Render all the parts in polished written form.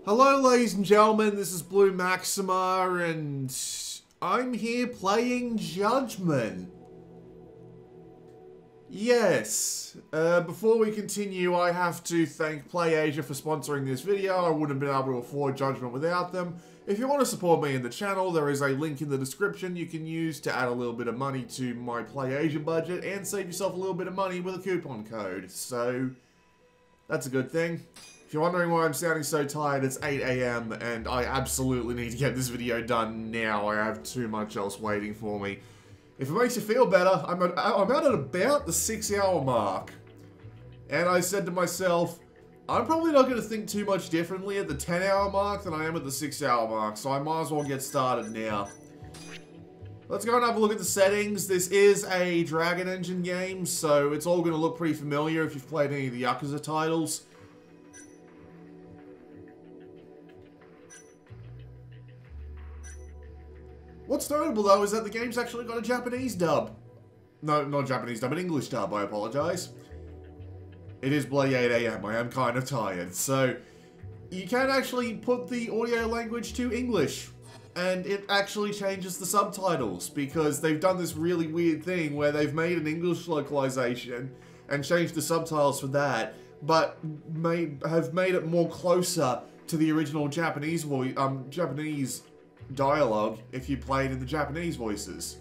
Hello ladies and gentlemen, this is Blue Maxima and I'm here playing Judgment. Yes, before we continue I have to thank PlayAsia for sponsoring this video. I wouldn't have been able to afford Judgment without them. If you want to support me in the channel, there is a link in the description you can use to add a little bit of money to my PlayAsia budget and save yourself a little bit of money with a coupon code. So, that's a good thing. If you're wondering why I'm sounding so tired, it's 8 AM and I absolutely need to get this video done now. I have too much else waiting for me. If it makes you feel better, I'm at about the 6-hour mark. And I said to myself, I'm probably not going to think too much differently at the 10-hour mark than I am at the 6-hour mark, so I might as well get started now. Let's go and have a look at the settings. This is a Dragon Engine game, so it's all going to look pretty familiar if you've played any of the Yakuza titles. What's notable, though, is that the game's actually got a Japanese dub. No, not Japanese dub, an English dub, I apologise. It is bloody 8 AM, I am kind of tired. So, you can actually put the audio language to English. And it actually changes the subtitles, because they've done this really weird thing where they've made an English localization and changed the subtitles for that, but have made it more closer to the original Japanese dialogue if you played in the Japanese voices.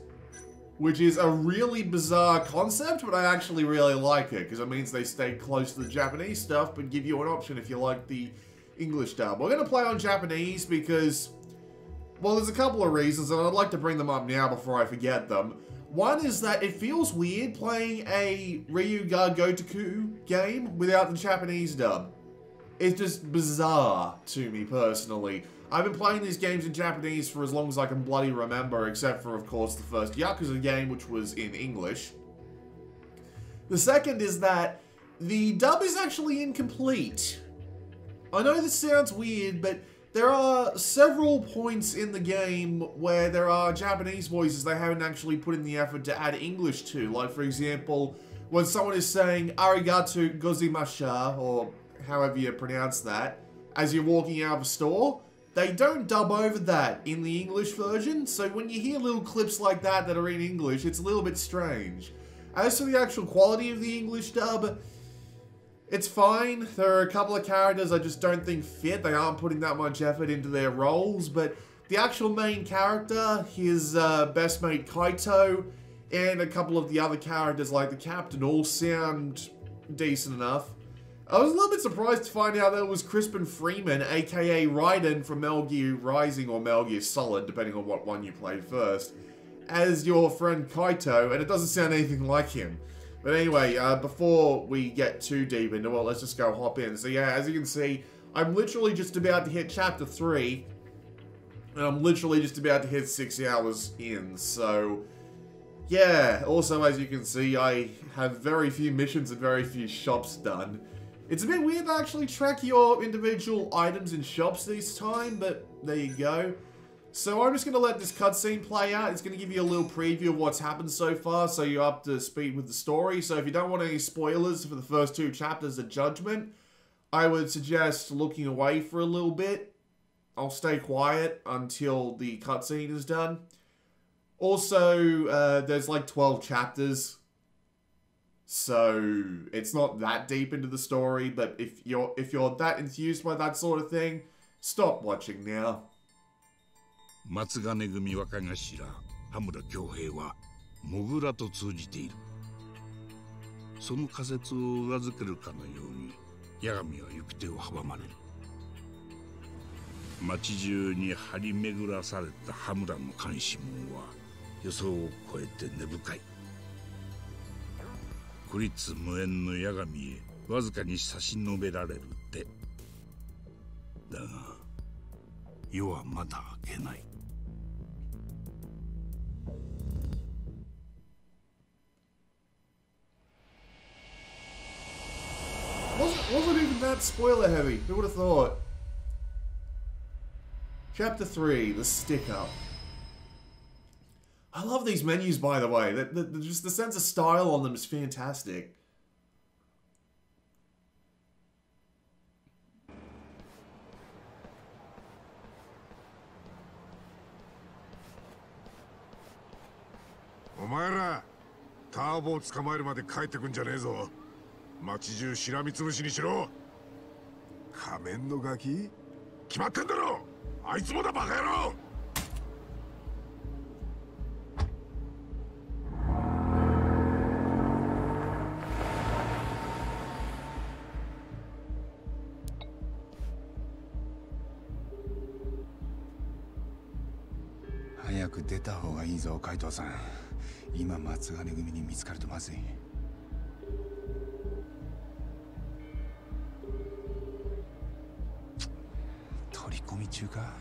Which is a really bizarre concept, but I actually really like it, because it means they stay close to the Japanese stuff, but give you an option if you like the English dub. We're going to play on Japanese because, well, there's a couple of reasons, and I'd like to bring them up now before I forget them. One is that it feels weird playing a Ryuga Gotoku game without the Japanese dub. It's just bizarre to me personally. I've been playing these games in Japanese for as long as I can bloody remember, except for, of course, the first Yakuza game, which was in English. The second is that the dub is actually incomplete. I know this sounds weird, but there are several points in the game where there are Japanese voices they haven't actually put in the effort to add English to. Like, for example, when someone is saying "Arigato gozaimasha," or however you pronounce that, as you're walking out of a store, they don't dub over that in the English version, so when you hear little clips like that that are in English, it's a little bit strange. As to the actual quality of the English dub, it's fine. There are a couple of characters I just don't think fit. They aren't putting that much effort into their roles, but the actual main character, his best mate Kaito, and a couple of the other characters like the captain all sound decent enough. I was a little bit surprised to find out that it was Crispin Freeman, aka Raiden from Metal Gear Rising or Metal Gear Solid, depending on what one you played first, as your friend Kaito, and it doesn't sound anything like him. But anyway, before we get too deep into it, let's just go hop in. So yeah, as you can see, I'm literally just about to hit Chapter 3, and I'm literally just about to hit 6 hours in, so yeah. Also, as you can see, I have very few missions and very few shops done. It's a bit weird to actually track your individual items in shops this time, but there you go. So I'm just going to let this cutscene play out. It's going to give you a little preview of what's happened so far, so you're up to speed with the story. So if you don't want any spoilers for the first 2 chapters of Judgment, I would suggest looking away for a little bit. I'll stay quiet until the cutscene is done. Also, there's like 12 chapters. So it's not that deep into the story, but if you're that enthused by that sort of thing, stop watching now. 松金組若頭羽村恭平はモグラと通じている。その仮説を裏付けるかのように八神は行く手を阻まれる。町中に張り巡らされた羽村の監視網は予想を超えて根深い。孤立無縁の八神へわずかに差し伸べられる手だが夜はまだ明けない。Wasn't even that spoiler heavy. Who would have thought? Chapter 3, the stick up. I love these menus, by the way. Just the sense of style on them is fantastic. 前らターボを捕まえるまで帰ってくんじゃねえぞ。街中しらみつぶしにしろ。仮面のガキ決まってんだろ。あいつもだバカ野郎。早く出た方がいいぞ、海藤さん。今松金組に見つかるとまずい。取り込み中か。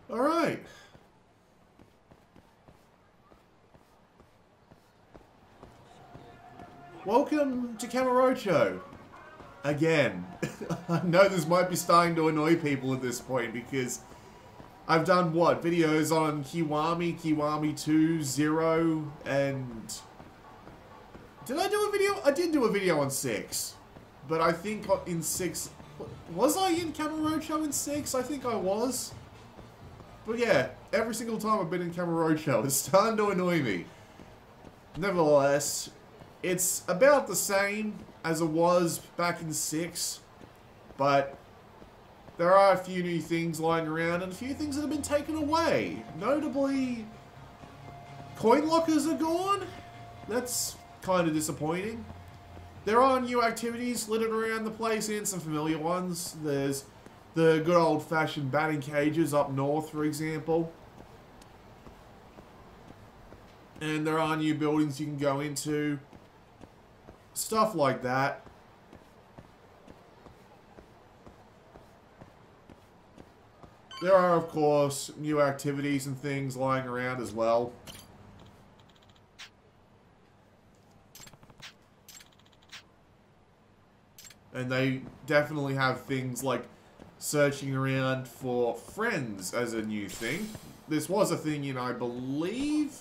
All right. Welcome to Kamurocho. Again. I know this might be starting to annoy people at this point because I've done, what, videos on Kiwami, Kiwami 2, 0, and... Did I do a video? I did do a video on 6. But I think in 6... Was I in Kamurocho in 6? I think I was. But yeah, every single time I've been in Kamurocho, it's starting to annoy me. Nevertheless, it's about the same as it was back in 6, but there are a few new things lying around and a few things that have been taken away. Notably, coin lockers are gone. That's kind of disappointing. There are new activities littered around the place and some familiar ones. There's the good old-fashioned batting cages up north, for example. And there are new buildings you can go into. Stuff like that. There are, of course, new activities and things lying around as well. And they definitely have things like searching around for friends as a new thing. This was a thing in, I believe,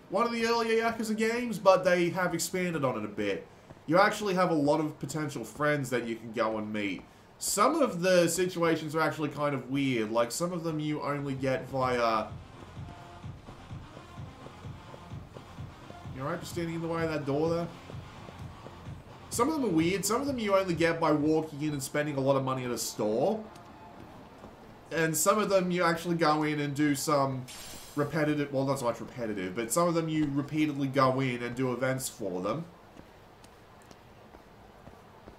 one of the earlier Yakuza games, but they have expanded on it a bit. You actually have a lot of potential friends that you can go and meet. Some of the situations are actually kind of weird. Like, some of them you only get via... You alright, just standing in the way of that door there? Some of them are weird. Some of them you only get by walking in and spending a lot of money at a store. And some of them you actually go in and do some repetitive... Well, not so much repetitive, but some of them you repeatedly go in and do events for them.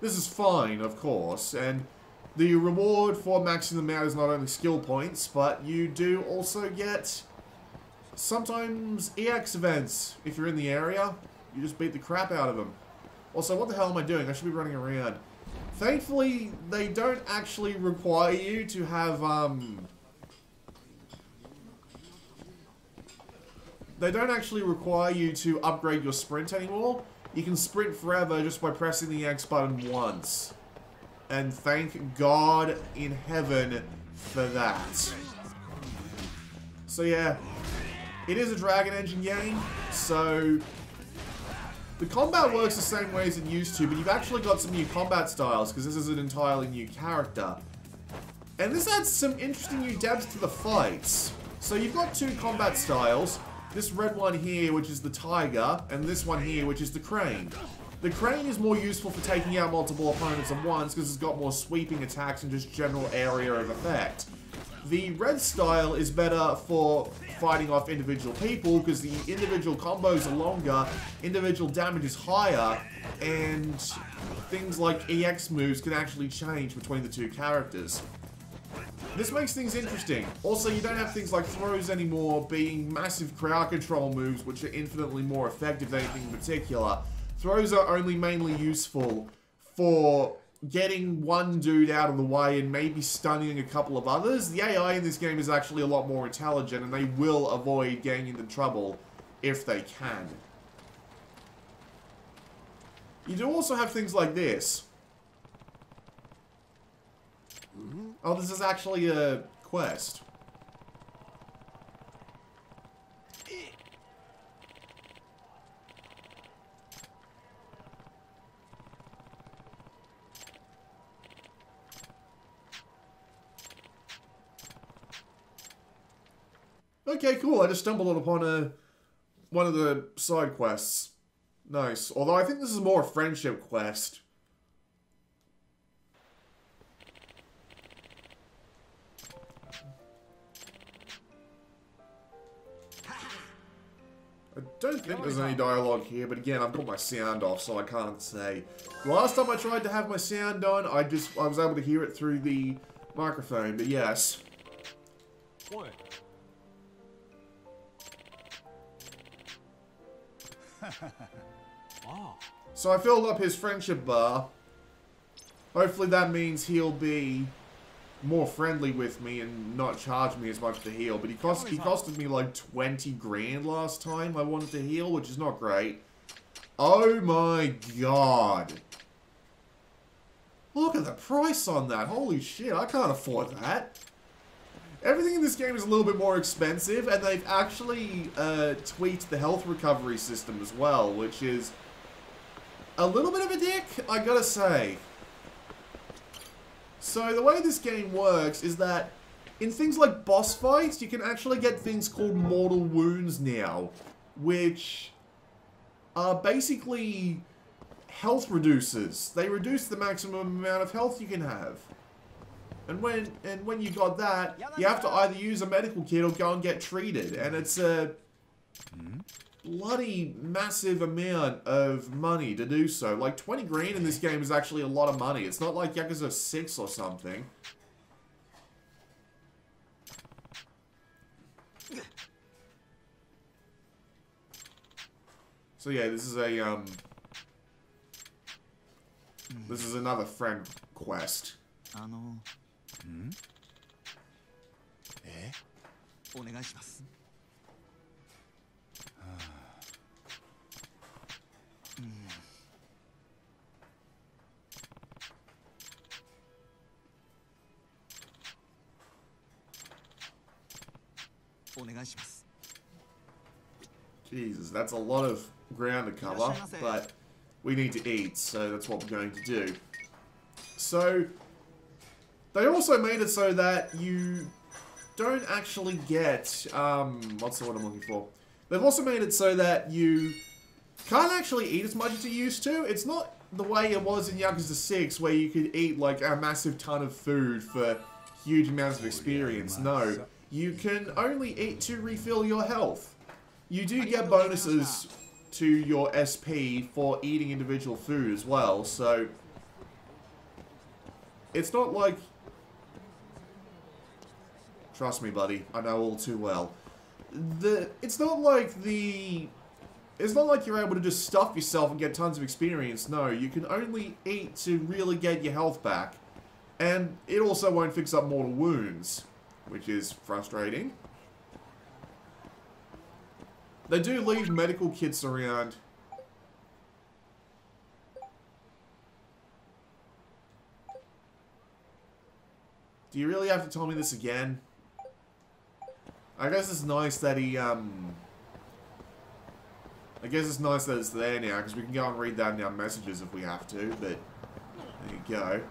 This is fine, of course, and the reward for maxing them out is not only skill points, but you do also get sometimes EX events. If you're in the area, you just beat the crap out of them. Also, what the hell am I doing? I should be running around. Thankfully, they don't actually require you to have, They don't actually require you to upgrade your sprint anymore. You can sprint forever just by pressing the X button once. And thank God in heaven for that. So yeah, it is a Dragon Engine game, so the combat works the same way as it used to, but you've actually got some new combat styles, because this is an entirely new character. And this adds some interesting new depth to the fights. So you've got two combat styles. This red one here, which is the tiger, and this one here, which is the crane. The crane is more useful for taking out multiple opponents at once because it's got more sweeping attacks and just general area of effect. The red style is better for fighting off individual people because the individual combos are longer, individual damage is higher, and things like EX moves can actually change between the two characters. This makes things interesting. Also, you don't have things like throws anymore being massive crowd control moves which are infinitely more effective than anything in particular. Throws are only mainly useful for getting one dude out of the way and maybe stunning a couple of others. The AI in this game is actually a lot more intelligent and they will avoid getting into trouble if they can. You do also have things like this. Oh, this is actually a quest. Okay, cool. I just stumbled upon one of the side quests. Nice. Although I think this is more a friendship quest. I don't think there's any dialogue here, but again, I've got my sound off, so I can't say. Last time I tried to have my sound on, I was able to hear it through the microphone, but yes. What? Wow. So I filled up his friendship bar. Hopefully that means he'll be more friendly with me and not charge me as much to heal. But he costed me like 20 grand last time I wanted to heal, which is not great. Oh my god. Look at the price on that. Holy shit, I can't afford that. Everything in this game is a little bit more expensive, and they've actually tweaked the health recovery system as well, which is a little bit of a dick, I gotta say. So the way this game works is that in things like boss fights, you can actually get things called mortal wounds now, which are basically health reducers. They reduce the maximum amount of health you can have. And when you got that, you have to either use a medical kit or go and get treated. And it's a bloody massive amount of money to do so. Like 20 grand in this game is actually a lot of money. It's not like Yakuza 6 or something. So yeah, this is a this is another friend quest. お願いします。お願いします。 Jesus, that's a lot of ground to cover, but we need to eat, so that's what we're going to do. So, they also made it so that you don't actually get, what's the word I'm looking for? They've also made it so that you can't actually eat as much as you used to. It's not the way it was in Yakuza 6, where you could eat like a massive ton of food for huge amounts of experience. No, you can only eat to refill your health. You do get bonuses to your SP for eating individual food as well, so it's not like... Trust me, buddy, I know all too well. It's not like you're able to just stuff yourself and get tons of experience. No, you can only eat to really get your health back. And it also won't fix up mortal wounds, which is frustrating. They do leave medical kits around. Do you really have to tell me this again? I guess it's nice that he, I guess it's nice that it's there now, because we can go and read that in our messages if we have to, but there you go.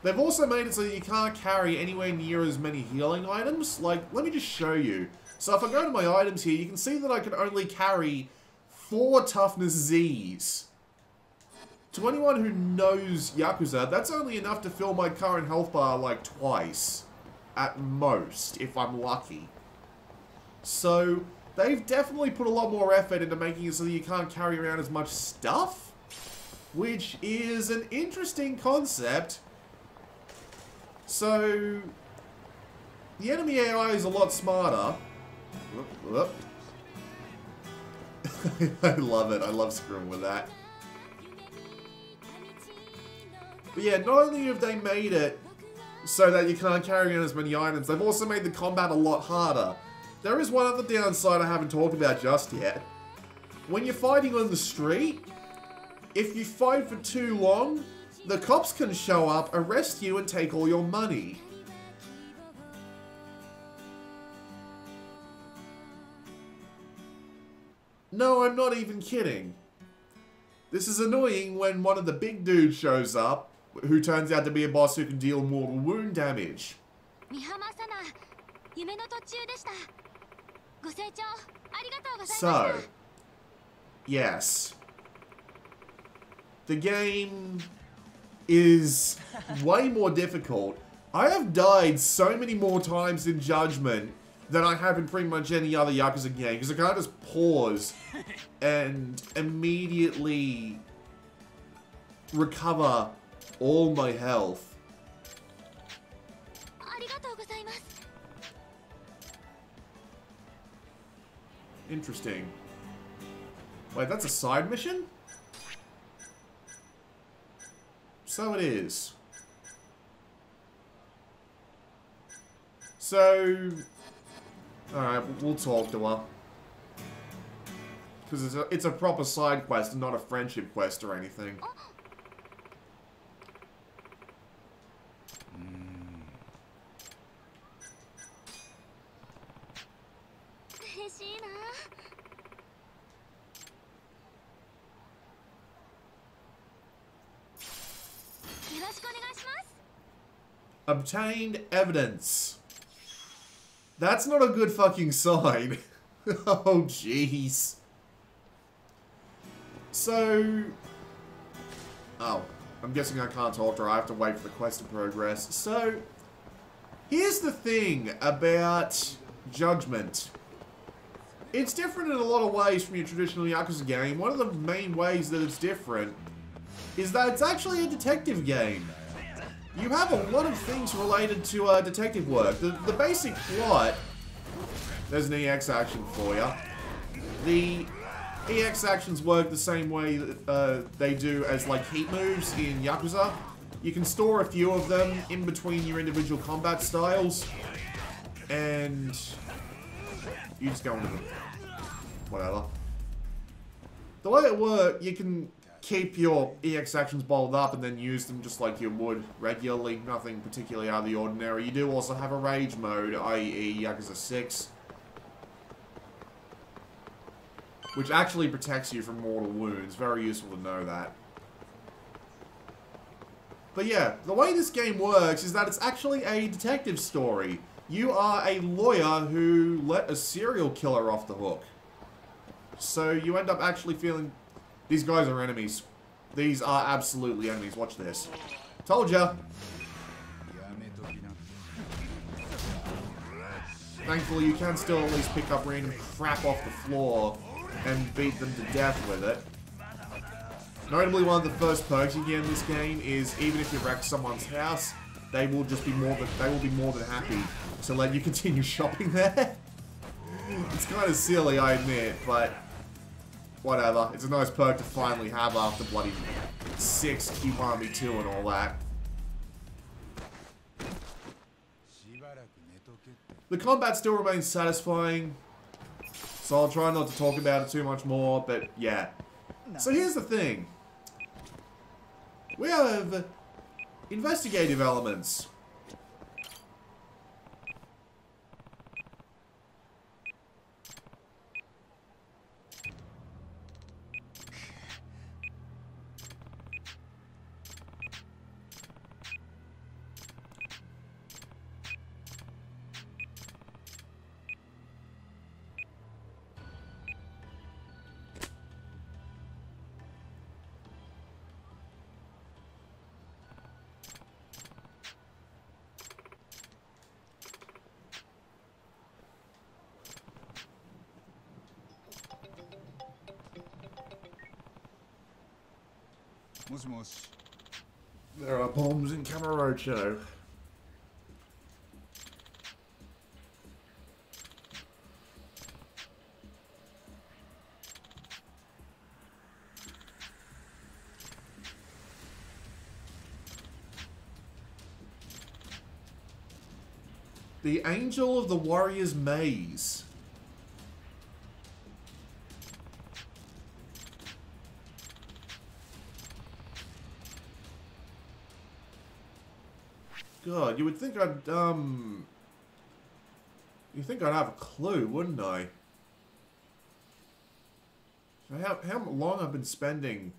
They've also made it so that you can't carry anywhere near as many healing items. Like, let me just show you. So if I go to my items here, you can see that I can only carry 4 toughness Zs. To anyone who knows Yakuza, that's only enough to fill my current health bar like twice. At most, if I'm lucky. So, they've definitely put a lot more effort into making it so that you can't carry around as much stuff. Which is an interesting concept. So, the enemy AI is a lot smarter. Whoop, whoop. I love it. I love screwing with that. But yeah, not only have they made it so that you can't carry on as many items, they've also made the combat a lot harder. There is one other downside I haven't talked about just yet. When you're fighting on the street, if you fight for too long, the cops can show up, arrest you, and take all your money. No, I'm not even kidding. This is annoying when one of the big dudes shows up, who turns out to be a boss who can deal mortal wound damage. So, yes. The game is way more difficult. I have died so many more times in Judgment than I have in pretty much any other Yakuza game, because I can't just pause and immediately recover all my health. Interesting. Wait, that's a side mission? So it is. So... Alright, we'll talk to her. Because it's a proper side quest and not a friendship quest or anything. Obtained evidence. That's not a good fucking sign. Oh, jeez. So... Oh, I'm guessing I can't talk to her. I have to wait for the quest to progress. So, here's the thing about Judgment. It's different in a lot of ways from your traditional Yakuza game. One of the main ways that it's different is that it's actually a detective game. You have a lot of things related to detective work. The basic plot... There's an EX action for you. The EX actions work the same way they do as like heat moves in Yakuza. You can store a few of them in between your individual combat styles. And... you just go into them. Whatever. The way it works, you can keep your EX actions bottled up and then use them just like you would regularly. Nothing particularly out of the ordinary. You do also have a rage mode, i.e. Yakuza 6. Which actually protects you from mortal wounds. Very useful to know that. But yeah, the way this game works is that it's actually a detective story. You are a lawyer who let a serial killer off the hook. So you end up actually feeling... These guys are enemies. These are absolutely enemies. Watch this. Told ya. Thankfully, you can still at least pick up random crap off the floor and beat them to death with it. Notably, one of the first perks you get in this game is even if you wreck someone's house, they will just be more than happy to let you continue shopping there. It's kind of silly, I admit, but whatever. It's a nice perk to finally have after bloody 6 Kiwami 2 and all that. The combat still remains satisfying, so I'll try not to talk about it too much more, but yeah. So here's the thing. We have investigative elements. There are bombs in Kamurocho. The Angel of the Warrior's Maze. God, you would think I'd, you'd think I'd have a clue, wouldn't I? How long I've been spending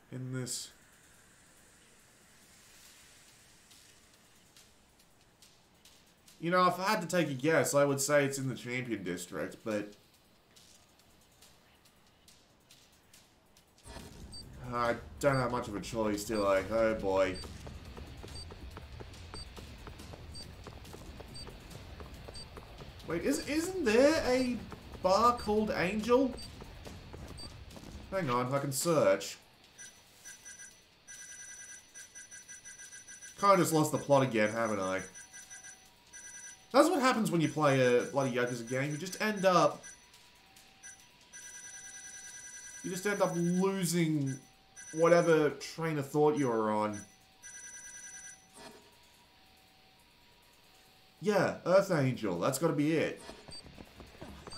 in this You know, if I had to take a guess, I would say it's in the Champion District, but... I don't have much of a choice, do I? Oh boy. Wait, isn't there a bar called Angel? Hang on, I can search. Kinda just lost the plot again, haven't I? That's what happens when you play a bloody Yakuza game. You just end up losing whatever train of thought you were on. Yeah, Earth Angel. That's gotta be it. Oh,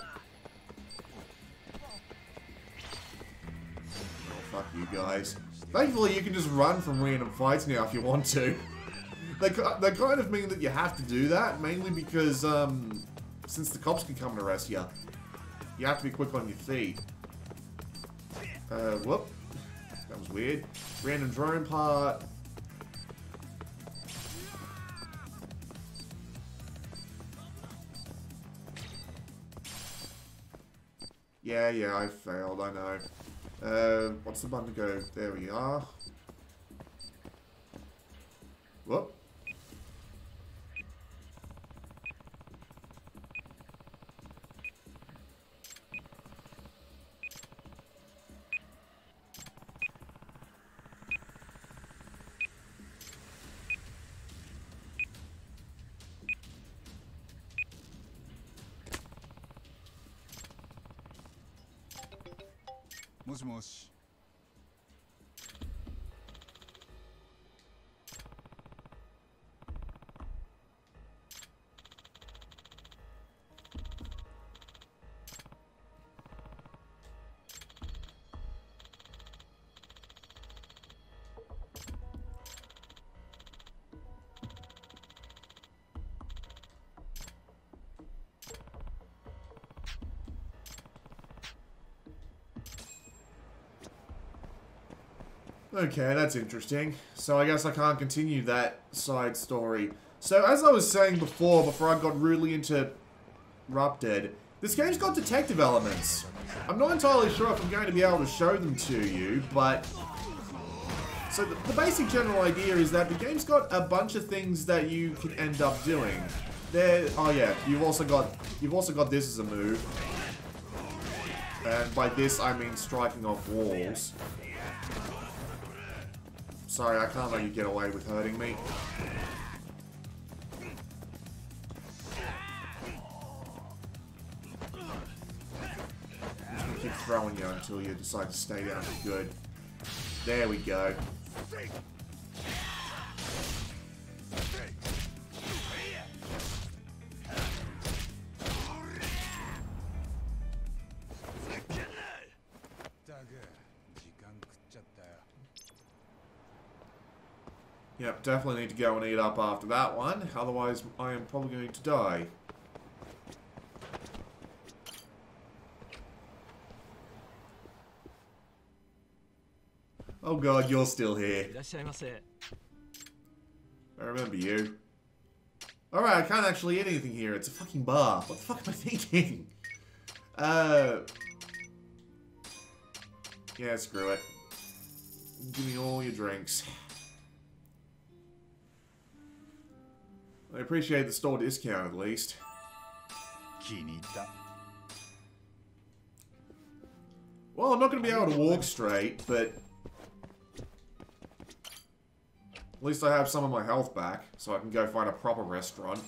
fuck you guys. Thankfully, you can just run from random fights now if you want to. They kind of mean that you have to do that, mainly because, since the cops can come and arrest you, you have to be quick on your feet. Whoop. That was weird. Random drone part. Yeah, I failed, I know. What's the button to go? There we are. Whoop. Moshi. Okay, that's interesting. So I guess I can't continue that side story. So as I was saying before I got really interrupted, this game's got detective elements. I'm not entirely sure if I'm going to be able to show them to you, but... So the basic general idea is that the game's got a bunch of things that you can end up doing. Oh yeah, you've also got this as a move. And by this I mean striking off walls. Sorry, I can't let you get away with hurting me. I'm just gonna keep throwing you until you decide to stay down for good. There we go. Yep, definitely need to go and eat up after that one, otherwise I am probably going to die. Oh god, you're still here. I remember you. Alright, I can't actually eat anything here, it's a fucking bar. What the fuck am I thinking? Yeah, screw it. Give me all your drinks. I appreciate the store discount, at least. Well, I'm not going to be able to walk straight, but... At least I have some of my health back, so I can go find a proper restaurant.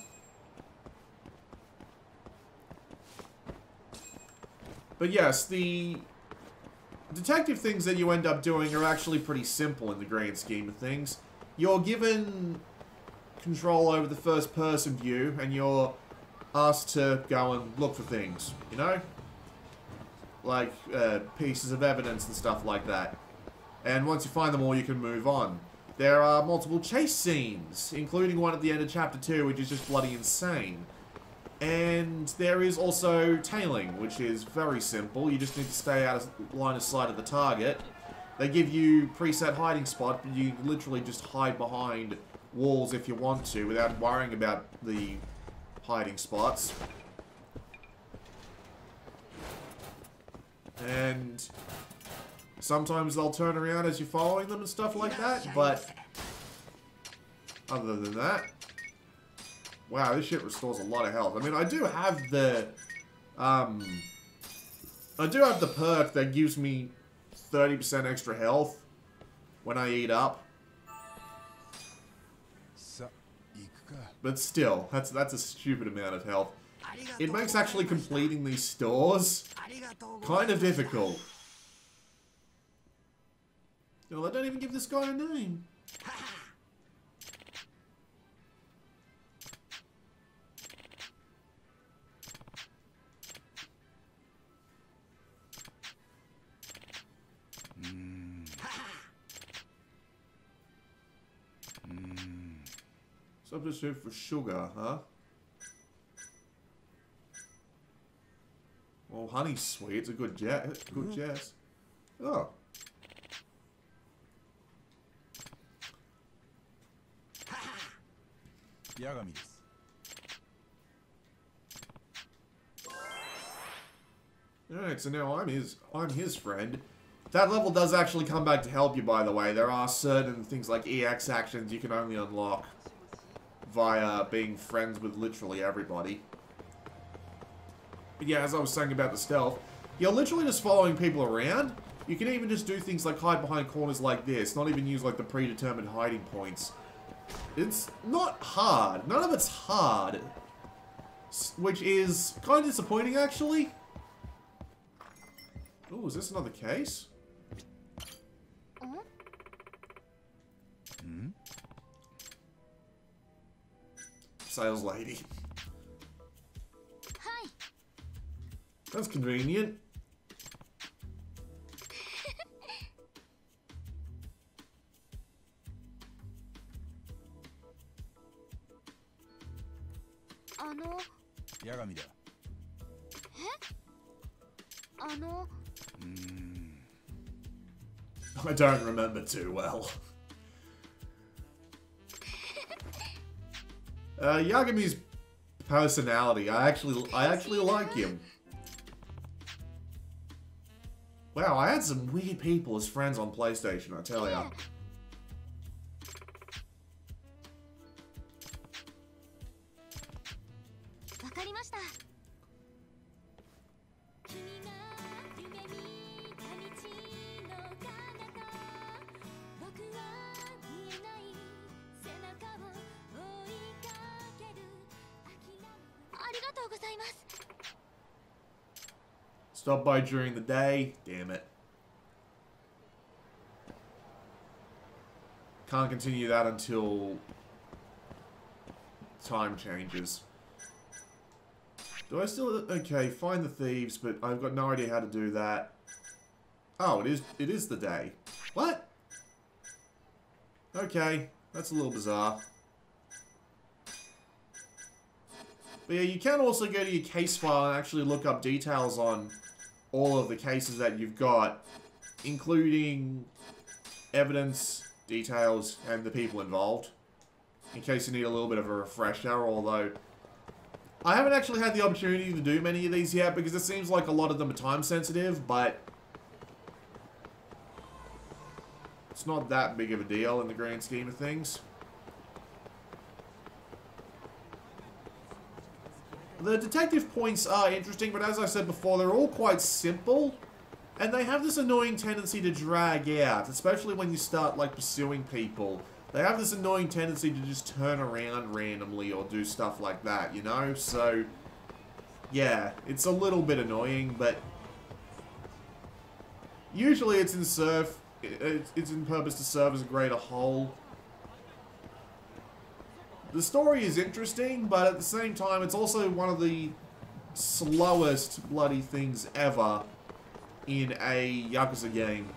But yes, the detective things that you end up doing are actually pretty simple in the grand scheme of things. You're given control over the first person view and you're asked to go and look for things, you know? Like pieces of evidence and stuff like that. And once you find them all, you can move on. There are multiple chase scenes, including one at the end of Chapter 2, which is just bloody insane. And there is also tailing, which is very simple. You just need to stay out of line of sight of the target. They give you preset hiding spot, but you literally just hide behind walls if you want to, without worrying about the hiding spots. And sometimes they'll turn around as you're following them and stuff like that, but other than that, wow, this shit restores a lot of health. I mean, I do have the perk that gives me 30% extra health when I eat up. But still, that's a stupid amount of health. It makes actually completing these stores kind of difficult. No, I don't even give this guy a name. Substitute for sugar, huh? Well, honey's sweet. It's a good guess. Oh. Alright, so now I'm his friend. That level does actually come back to help you, by the way. There are certain things like EX actions you can only unlock via being friends with literally everybody. But yeah, as I was saying about the stealth, you're literally just following people around. You can even just do things like hide behind corners like this, not even use like the predetermined hiding points. It's not hard. None of it's hard. Which is kind of disappointing, actually. Oh, is this another case? Sales lady. Hi. That's convenient. I don't remember too well. Yagami's personality, I actually like him. Wow, I had some weird people as friends on PlayStation, I tell ya. Stop by during the day. Damn it. Can't continue that until time changes. Do I still... Okay, find the thieves, but I've got no idea how to do that. Oh, it is the day. What? Okay, that's a little bizarre. But yeah, you can also go to your case file and actually look up details on all of the cases that you've got, including evidence, details, and the people involved, in case you need a little bit of a refresher, although I haven't actually had the opportunity to do many of these yet, because it seems like a lot of them are time sensitive, but it's not that big of a deal in the grand scheme of things. The detective points are interesting, but as I said before, they're all quite simple. And they have this annoying tendency to drag out, especially when you start, like, pursuing people. They have this annoying tendency to just turn around randomly or do stuff like that, you know? So, yeah, it's a little bit annoying, but usually it's in purpose to serve as a greater whole. The story is interesting, but at the same time, it's also one of the slowest bloody things ever in a Yakuza game.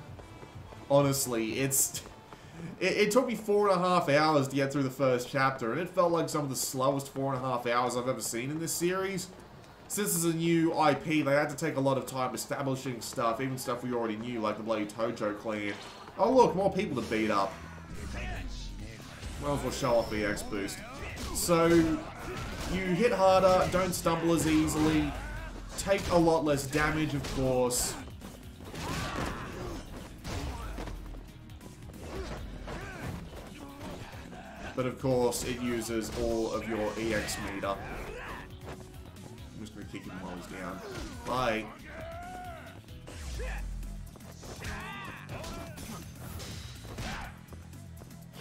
Honestly, it took me 4.5 hours to get through the first chapter, and it felt like some of the slowest 4.5 hours I've ever seen in this series. Since it's a new IP, they had to take a lot of time establishing stuff, even stuff we already knew, like the bloody Tojo clan. Oh look, more people to beat up. Might as well show off EX boost. So, you hit harder, don't stumble as easily, take a lot less damage, of course. But of course, it uses all of your EX meter. I'm just going to kick him while he's down. Bye.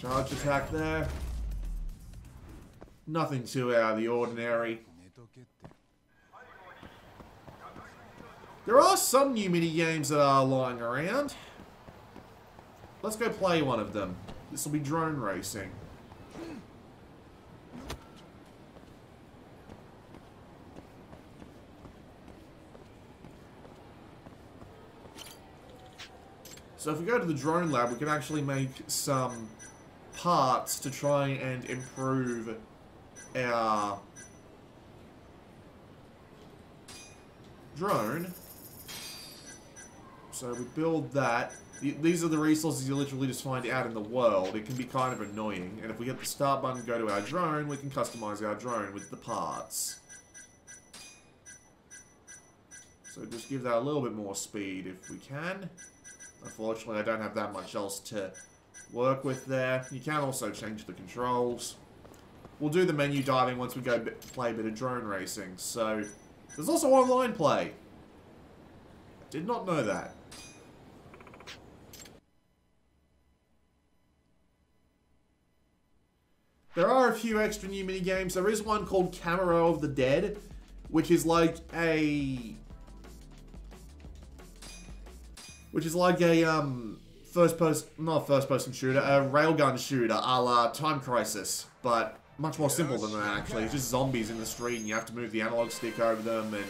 Charge attack there. Nothing too out of the ordinary. There are some new mini games that are lying around. Let's go play one of them. This will be drone racing. So if we go to the drone lab, we can actually make some parts to try and improve our drone. So we build that. These are the resources you literally just find out in the world. It can be kind of annoying. And if we hit the start button and go to our drone, we can customize our drone with the parts. So just give that a little bit more speed if we can. Unfortunately, I don't have that much else to work with there. You can also change the controls. We'll do the menu diving once we go play a bit of drone racing. So, there's also online play. I did not know that. There are a few extra new mini games. There is one called Camera of the Dead, which is like a not first person shooter, a railgun shooter a la Time Crisis, but much more simple than that actually. It's just zombies in the street and you have to move the analog stick over them and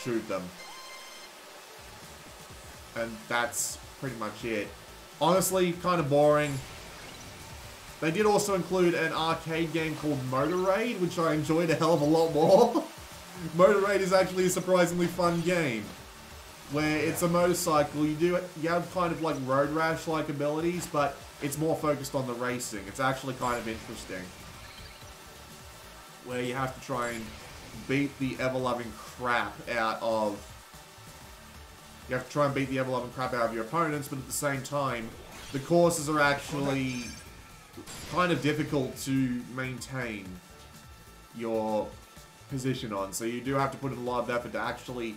shoot them. And that's pretty much it. Honestly, kind of boring. They did also include an arcade game called Motor Raid, which I enjoyed a hell of a lot more. Motor Raid is actually a surprisingly fun game, where it's a motorcycle. You have kind of like road rash like abilities, but it's more focused on the racing. It's actually kind of interesting, where you have to try and beat the ever-loving crap out of your opponents, but at the same time, the courses are actually kind of difficult to maintain your position on, so you do have to put in a lot of effort to actually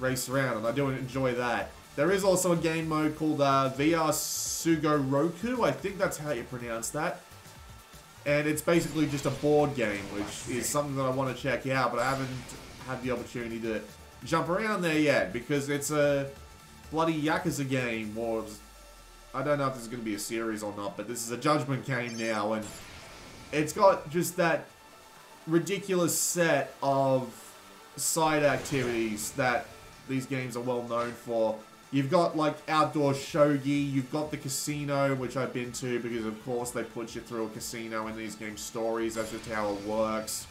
race around, and I do enjoy that. There is also a game mode called VR Sugoroku, I think that's how you pronounce that. And it's basically just a board game, which is something that I want to check out, but I haven't had the opportunity to jump around there yet, because it's a bloody Yakuza game, or I don't know if this is going to be a series or not, but this is a Judgment game now, and it's got just that ridiculous set of side activities that these games are well known for. You've got like outdoor shogi, you've got the casino, which I've been to because of course they put you through a casino in these game stories, that's just how it works.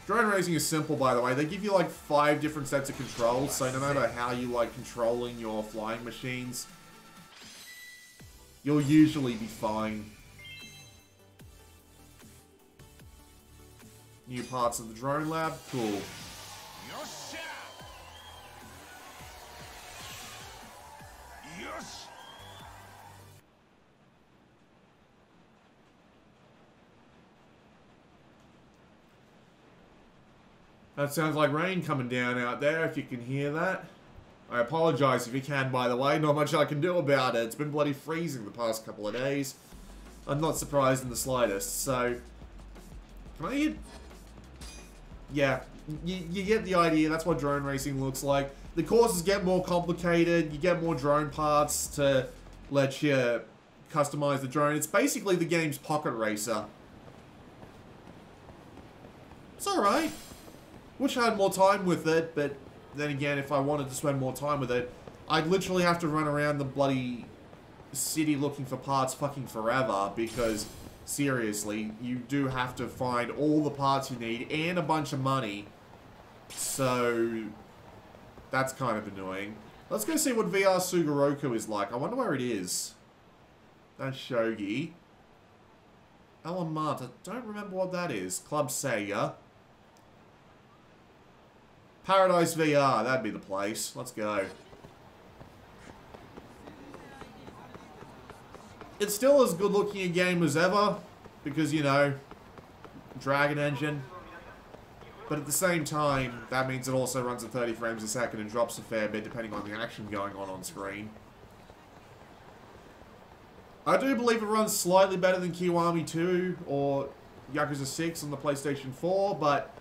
Drone racing is simple, by the way. They give you like 5 different sets of controls, so no matter how you like controlling your flying machines, you'll usually be fine. New parts of the drone lab, cool. That sounds like rain coming down out there, if you can hear that. I apologize if you can, by the way. Not much I can do about it. It's been bloody freezing the past couple of days. I'm not surprised in the slightest. So, can I hit? Yeah, you get the idea. That's what drone racing looks like. The courses get more complicated. You get more drone parts to let you customize the drone. It's basically the game's Pocket Racer. It's alright. Wish I had more time with it, but then again, if I wanted to spend more time with it, I'd literally have to run around the bloody city looking for parts fucking forever, because, seriously, you do have to find all the parts you need and a bunch of money, so that's kind of annoying. Let's go see what VR Sugoroku is like. I wonder where it is. That's Shogi. Elamata. Don't remember what that is. Club Sega. Paradise VR. That'd be the place. Let's go. It's still as good looking a game as ever. Because, you know, Dragon Engine. But at the same time, that means it also runs at 30 frames a second and drops a fair bit depending on the action going on screen. I do believe it runs slightly better than Kiwami 2 or Yakuza 6 on the PlayStation 4, but,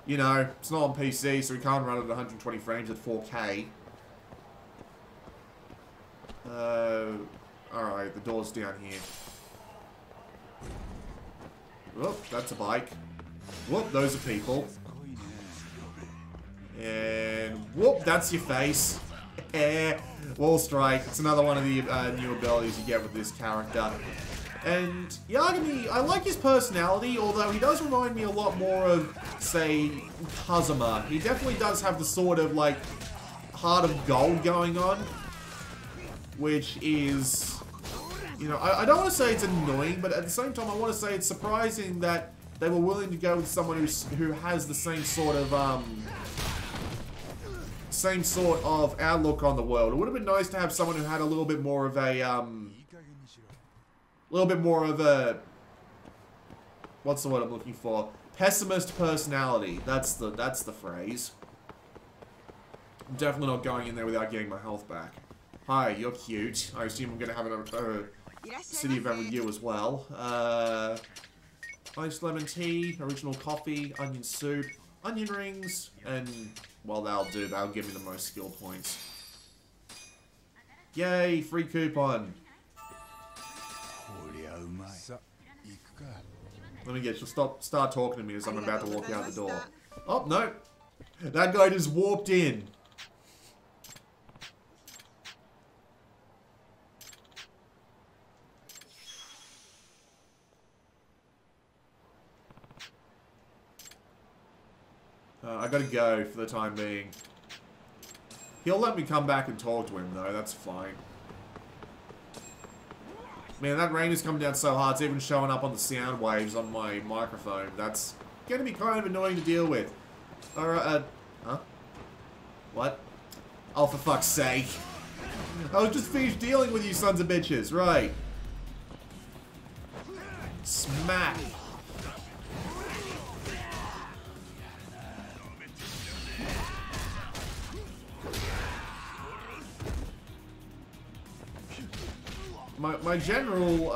you know, it's not on PC, so we can't run it at 120 frames at 4K. Alright, the door's down here. Whoop, that's a bike. Whoop, those are people. And whoop, that's your face. Wall Strike. It's another one of the new abilities you get with this character. And Yagami, I like his personality, although he does remind me a lot more of, say, Kazuma. He definitely does have the sort of, like, heart of gold going on. Which is, you know, I don't want to say it's annoying, but at the same time I want to say it's surprising that they were willing to go with someone who has the same sort of outlook on the world. It would have been nice to have someone who had a little bit more of a what's the word I'm looking for? Pessimist personality. That's the phrase. I'm definitely not going in there without getting my health back. Hi, you're cute. I assume I'm gonna have a City of Every You as well. Iced lemon tea, original coffee, onion soup, onion rings, and, well, that'll do. That'll give me the most skill points. Yay, free coupon. Let me get you. Start talking to me as I'm about to walk out the door. Oh, no. That guy just warped in. I gotta go for the time being. He'll let me come back and talk to him, though. That's fine. Man, that rain is coming down so hard, it's even showing up on the sound waves on my microphone. That's gonna be kind of annoying to deal with. Alright, huh? What? Oh, for fuck's sake. I was just finished dealing with you sons of bitches, right. Smack. My general,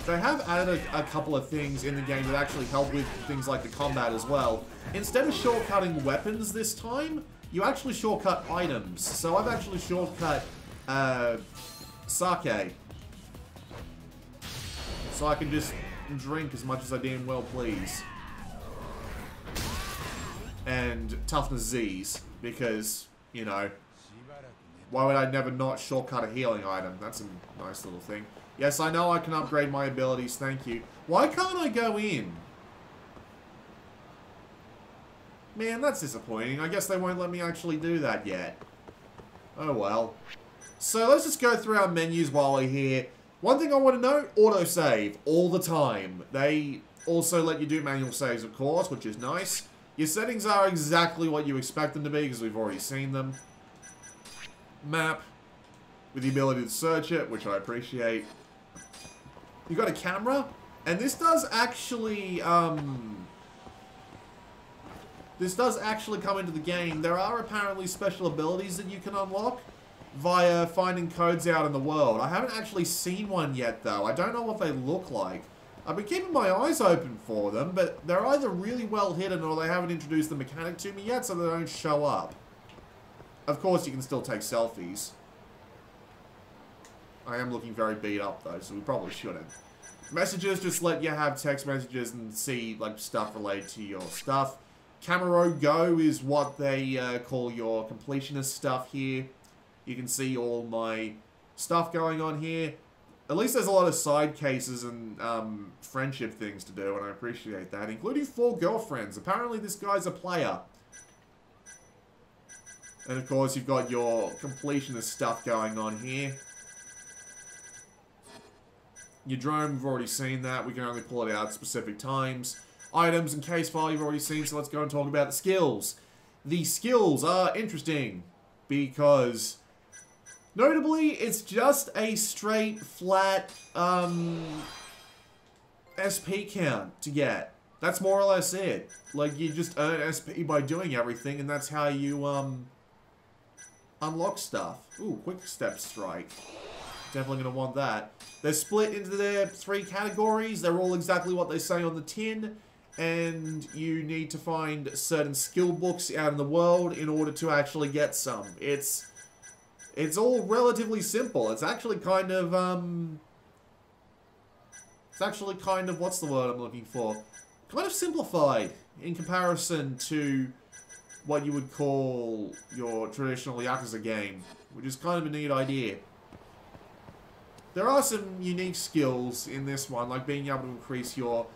they have added a couple of things in the game that actually help with things like the combat as well. Instead of shortcutting weapons this time, you actually shortcut items. So I've actually shortcut, sake. So I can just drink as much as I damn well please. And toughness Z's, because, you know, why would I never not shortcut a healing item? That's a nice little thing. Yes, I know I can upgrade my abilities, thank you. Why can't I go in? Man, that's disappointing. I guess they won't let me actually do that yet. Oh well. So let's just go through our menus while we're here. One thing I want to know, autosave all the time. They also let you do manual saves, of course, which is nice. Your settings are exactly what you expect them to be, because we've already seen them. Map, with the ability to search it, which I appreciate. You got a camera, and this does actually, come into the game. There are apparently special abilities that you can unlock via finding codes out in the world. I haven't actually seen one yet, though. I don't know what they look like. I've been keeping my eyes open for them, but they're either really well hidden or they haven't introduced the mechanic to me yet, so they don't show up. Of course, you can still take selfies. I am looking very beat up, though, so we probably shouldn't. Messages just let you have text messages and see, like, stuff related to your stuff. Camera Go is what they call your completionist stuff here. You can see all my stuff going on here. At least there's a lot of side cases and friendship things to do, and I appreciate that, including 4 girlfriends. Apparently, this guy's a player. And of course, you've got your completionist stuff going on here. Your drone, we've already seen that. We can only pull it out at specific times. Items and case file, you've already seen, so let's go and talk about the skills. The skills are interesting because, notably, it's just a straight, flat, SP count to get. That's more or less it. Like, you just earn SP by doing everything, and that's how you, unlock stuff. Ooh, quick step strike. Definitely going to want that. They're split into their 3 categories. They're all exactly what they say on the tin. And you need to find certain skill books out in the world in order to actually get some. It's all relatively simple. It's actually kind of, what's the word I'm looking for? Kind of simplified in comparison to what you would call your traditional Yakuza game, which is kind of a neat idea. There are some unique skills in this one, like being able to increase your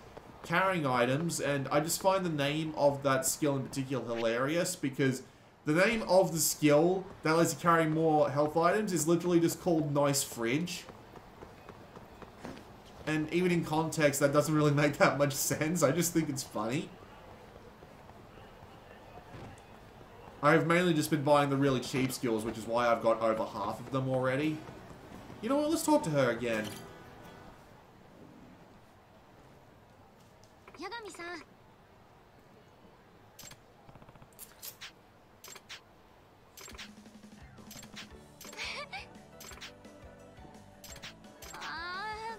carrying items, and I just find the name of that skill in particular hilarious, because the name of the skill that lets you carry more health items is literally just called Nice Fridge. And even in context, that doesn't really make that much sense. I just think it's funny. I've mainly just been buying the really cheap skills, which is why I've got over half of them already. You know what, let's talk to her again. Yagami-san.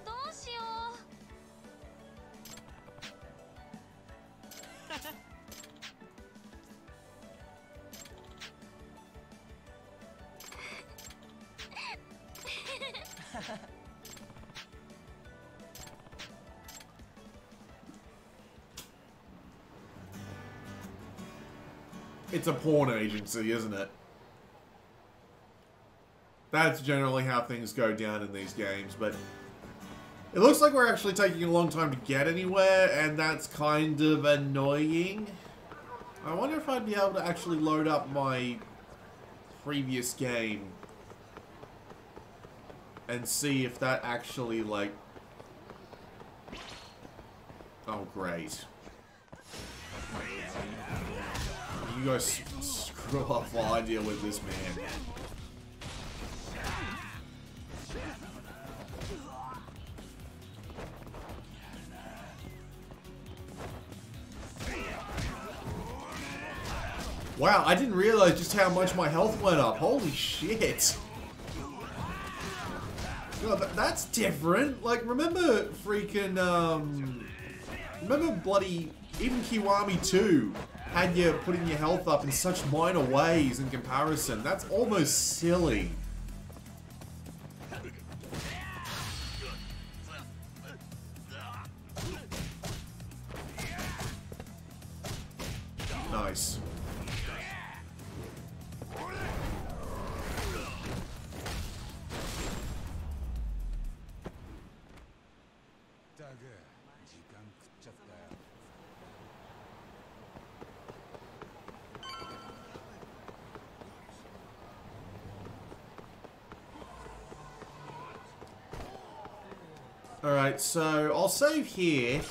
どうしよう。It's a porn agency, isn't it? That's generally how things go down in these games, but it looks like we're actually taking a long time to get anywhere, and that's kind of annoying. I wonder if I'd be able to actually load up my previous game and see if that actually, like... Oh, great. You guys screw off while I deal with this man. Wow, I didn't realize just how much my health went up. Holy shit. God, that's different. Like, remember freaking, remember bloody, even Kiwami 2 had you putting your health up in such minor ways in comparison. That's almost silly. Nice. Alright, so I'll save here,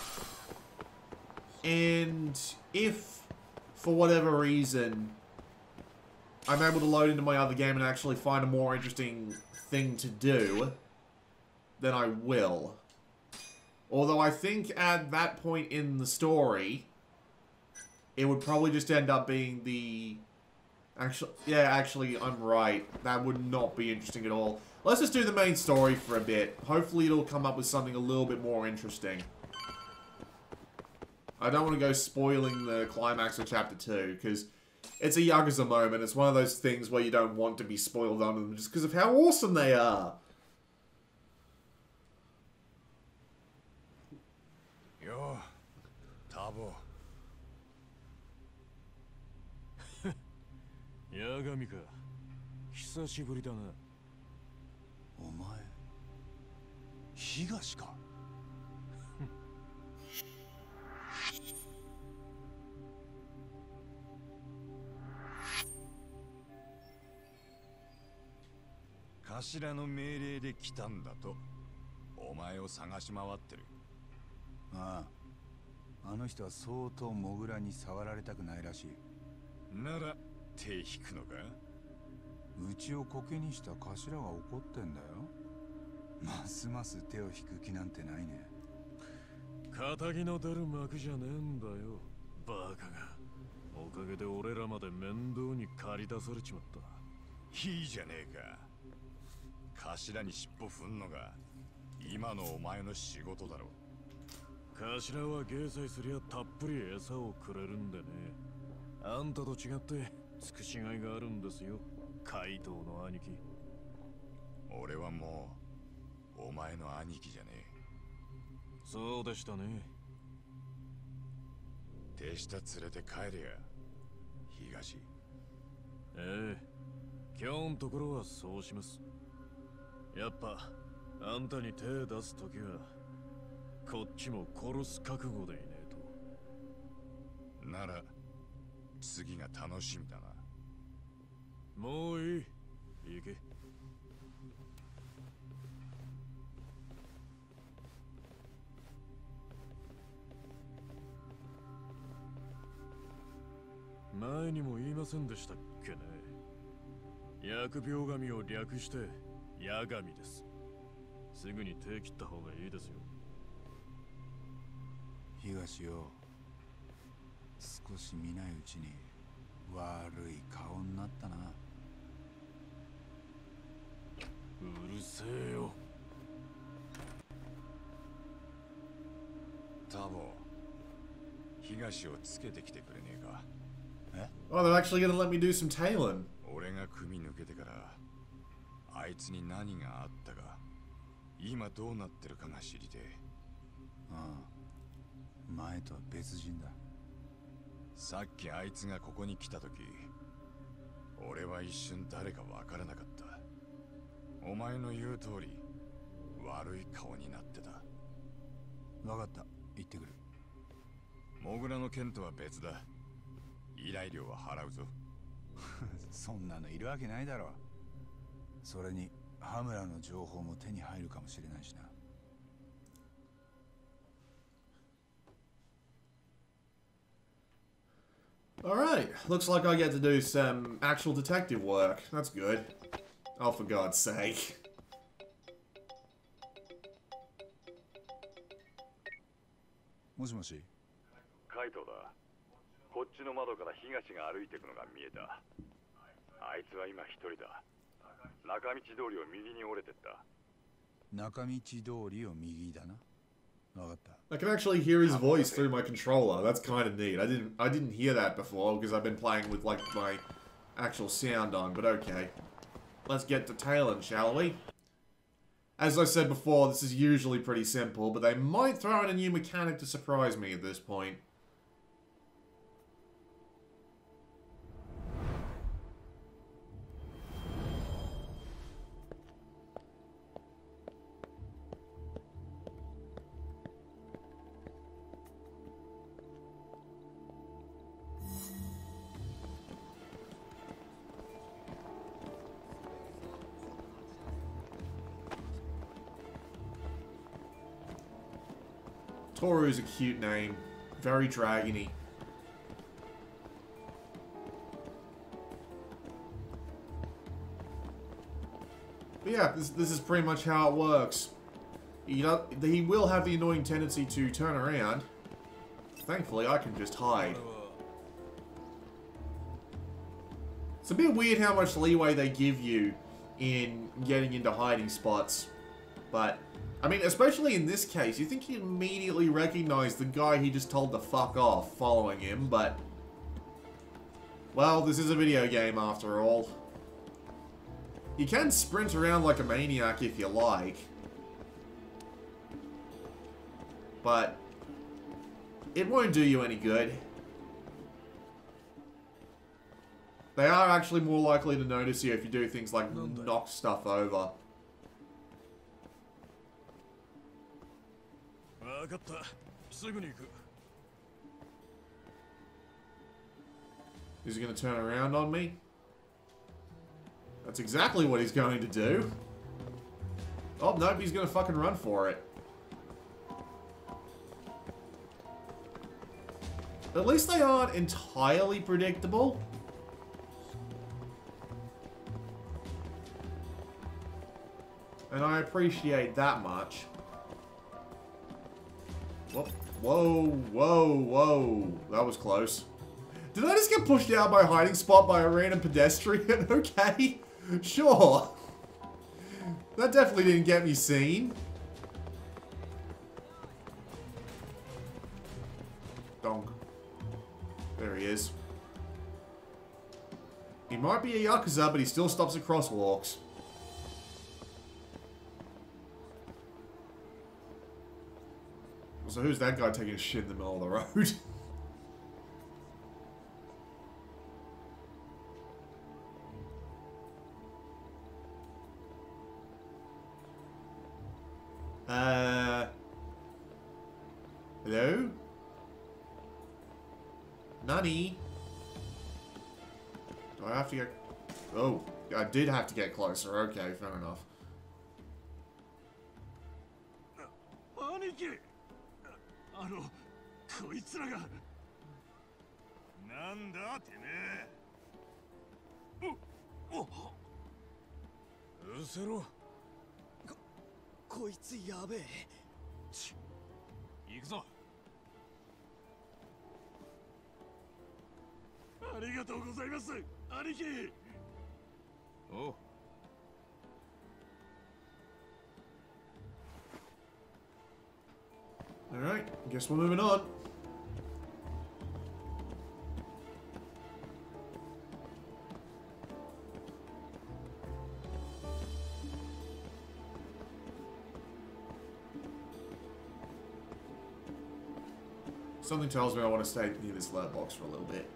and if, for whatever reason, I'm able to load into my other game and actually find a more interesting thing to do, then I will. Although I think at that point in the story, it would probably just end up being the... Actually, I'm right. That would not be interesting at all. Let's just do the main story for a bit. Hopefully it'll come up with something a little bit more interesting. I don't want to go spoiling the climax of Chapter 2, because it's a Yakuza moment. It's one of those things where you don't want to be spoiled on them just because of how awesome they are. Yo, Tabo. 八神か。久しぶりだな。お前東か。頭の命令で来たんだと。お前を探し回ってる。ああ、あの人は相当モグラに触られたくないらしい。なら手引くのか？うちをコケにした頭が怒ってんだよ。ますます手を引く気なんてないね。仇の出る幕じゃねえんだよ、バカが。おかげで俺らまで面倒に駆り出されちまった。いいじゃねえか。頭に尻尾振んのが今のお前の仕事だろ。頭は芸祭すりゃたっぷり餌をくれるんでね。あんたと違って尽くしがいがあるんですよ、怪盗の兄貴。俺はもうお前の兄貴じゃねえ。そうでしたね。手下連れて帰れや、東。ええ、今日のところはそうします。やっぱあんたに手出すときはこっちも殺す覚悟でいねえと。なら次が楽しみだな。もういい、行け。前にも言いませんでしたっけね。疫病神を略して八神です。すぐに手切った方がいいですよ。東よ、少し見ないうちに悪い顔になったな。うるせえよ。タボ、東をつけてきてくれねえか。Oh, they're actually gonna let me do some tailing. 俺が組抜けてからあいつに何があったか、今どうなってるかが知りてえ。ああ、前とは別人だ。さっきあいつがここに来た時、俺は一瞬誰かわからなかった。お前の言う通り悪い顔になってた。分かった、行ってくる。モグラの件とは別だ。依頼料は払うぞ。そんなのいるわけないだろう。それに羽村の情報も手に入るかもしれないしな。Alright, looks like I get to do some actual detective work. That's good. Oh, for God's sake. もしもし。カイトだ。こっちの窓から東が歩いていくのが見えた。あいつは今一人だ。中道通りを右に折れてった。中道通りを右だな。分かった。I can actually hear his voice through my controller. That's kind of neat. I didn't hear that before because I've been playing with like my actual sound on, but okay. Let's get to tailing, shall we? As I said before, this is usually pretty simple, but they might throw in a new mechanic to surprise me at this point. Toru's a cute name. Very dragony. But yeah, this is pretty much how it works. He will have the annoying tendency to turn around. Thankfully, I can just hide. It's a bit weird how much leeway they give you in getting into hiding spots. But, I mean, especially in this case, you think he'd immediately recognize the guy he just told to fuck off following him, but... Well, this is a video game after all. You can sprint around like a maniac if you like. But... it won't do you any good. They are actually more likely to notice you if you do things like knock stuff over. 分かった。すぐに行く。Is he going to turn around on me? That's exactly what he's going to do. Oh, nope, he's gonna fucking run for it. At least they aren't entirely predictable. And I appreciate that much. Whoa, whoa, whoa, whoa. That was close. Did I just get pushed out by a hiding spot by a random pedestrian? Okay, sure. That definitely didn't get me seen. Donk. There he is. He might be a Yakuza, but he still stops at crosswalks. So who's that guy taking a shit in the middle of the road? Hello? Nani? Do I have to get... Oh, I did have to get closer. Okay, fair enough. 兄貴、こいつらが。なんだてめえ。うせろ。こいつやべえ。行くぞ。ありがとうございます、兄貴。おう。Alright, guess we're moving on. Something tells me I want to stay near this letterbox for a little bit.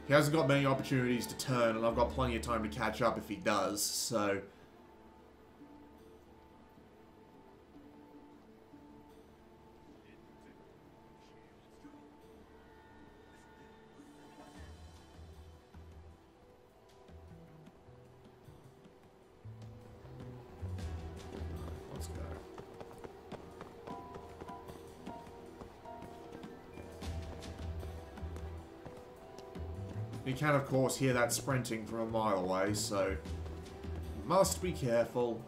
He hasn't got many opportunities to turn, and I've got plenty of time to catch up if he does, so... Let's go. You can, of course, hear that sprinting from a mile away, so must be careful.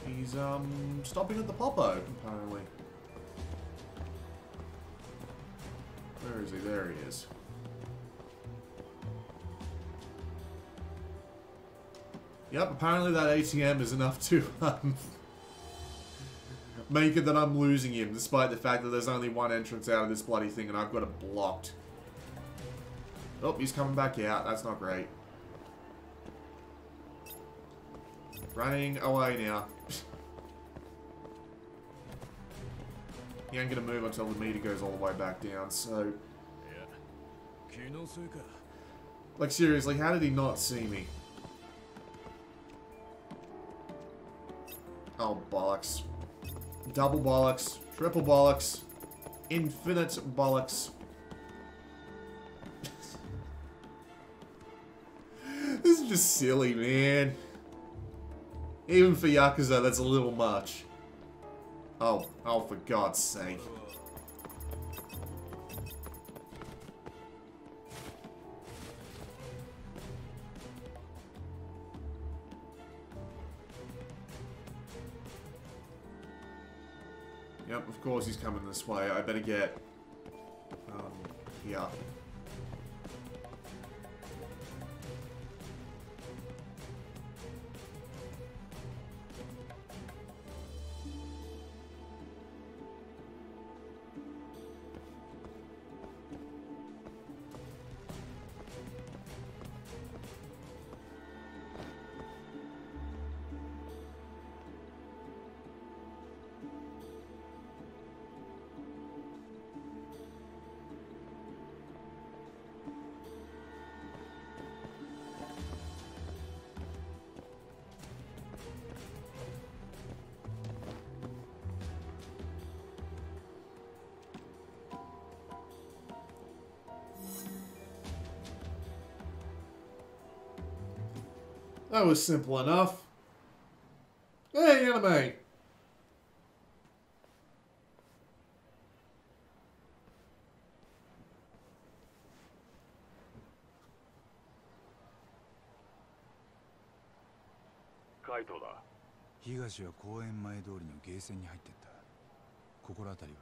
He's, stopping at the Popo, apparently. Where is he? There he is. Yep, apparently that ATM is enough to make it that I'm losing him, despite the fact that there's only one entrance out of this bloody thing and I've got it blocked. Oh, he's coming back out. That's not great. Running away now. He ain't gonna move until the meter goes all the way back down, so... Like, seriously, how did he not see me? Oh, bollocks. Double bollocks. Triple bollocks. Infinite bollocks. This is just silly, man. Even for Yakuza, that's a little much. Oh, for God's sake. Yep, of course he's coming this way. I better get... yeah. That was simple enough. Hey, anime!東は公園前通りのゲーセンに入ってった。心当たりは？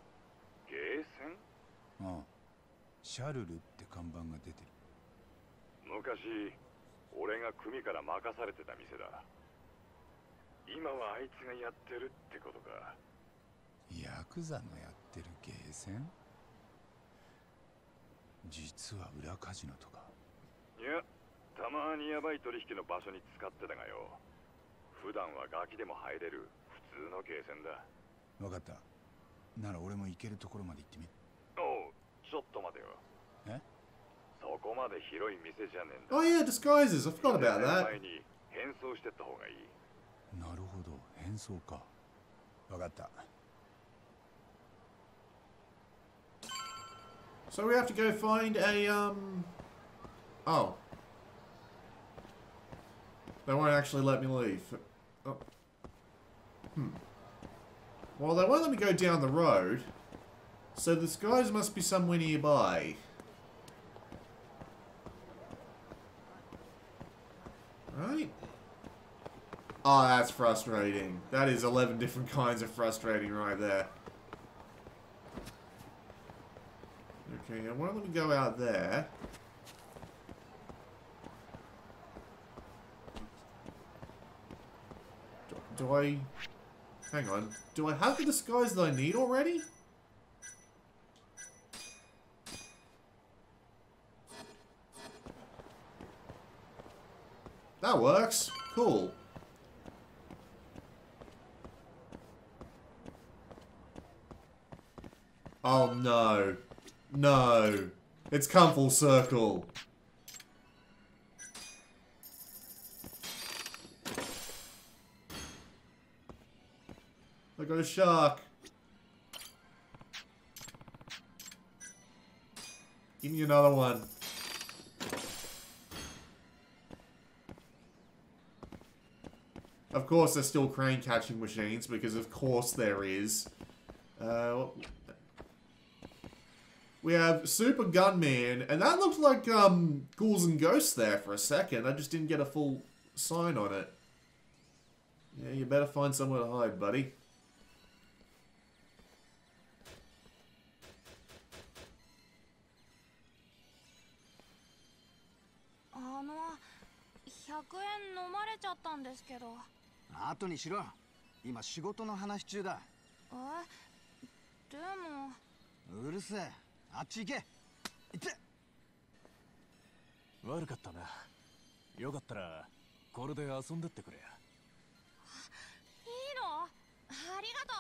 ゲーセン？ああ、シャルルって看板が出てる。昔俺が組から任されてた店だ。今はあいつがやってるってことか。ヤクザのやってるゲーセン？実は裏カジノとか。いや、たまにヤバい取引の場所に使ってたがよ。普段はガキでも入れる普通のゲーセンだ。わかった。なら俺も行けるところまで行ってみ。おう、ちょっと待てよ。え？そこまで広い店じゃねえんだ。Oh yeah, disguises. I forgot about that. 前に変装してった方がいい。なるほど、変装か。わかった。So we have to go find a, Oh. They won't actually let me leave. Oh. Well, they won't let me go down the road. So this guys must be somewhere nearby. Right? Oh, that's frustrating. That is 11 different kinds of frustrating right there. Okay, I want to let me go out there. Do I... Hang on. Do I have the disguise that I need already? That works. Cool. Oh no. No. It's come full circle. I got a shark. Give me another one. Of course, there's still crane catching machines, because of course there is. We have Super Gunman, and that looked like Ghouls and Ghosts there for a second. I just didn't get a full sign on it. Yeah, you better find somewhere to hide, buddy.後にしろ。今仕事の話中だ。でも。うるせえ。あっち行け。行って。悪かったな。よかったらこれで遊んでってくれや。いいの？ありがと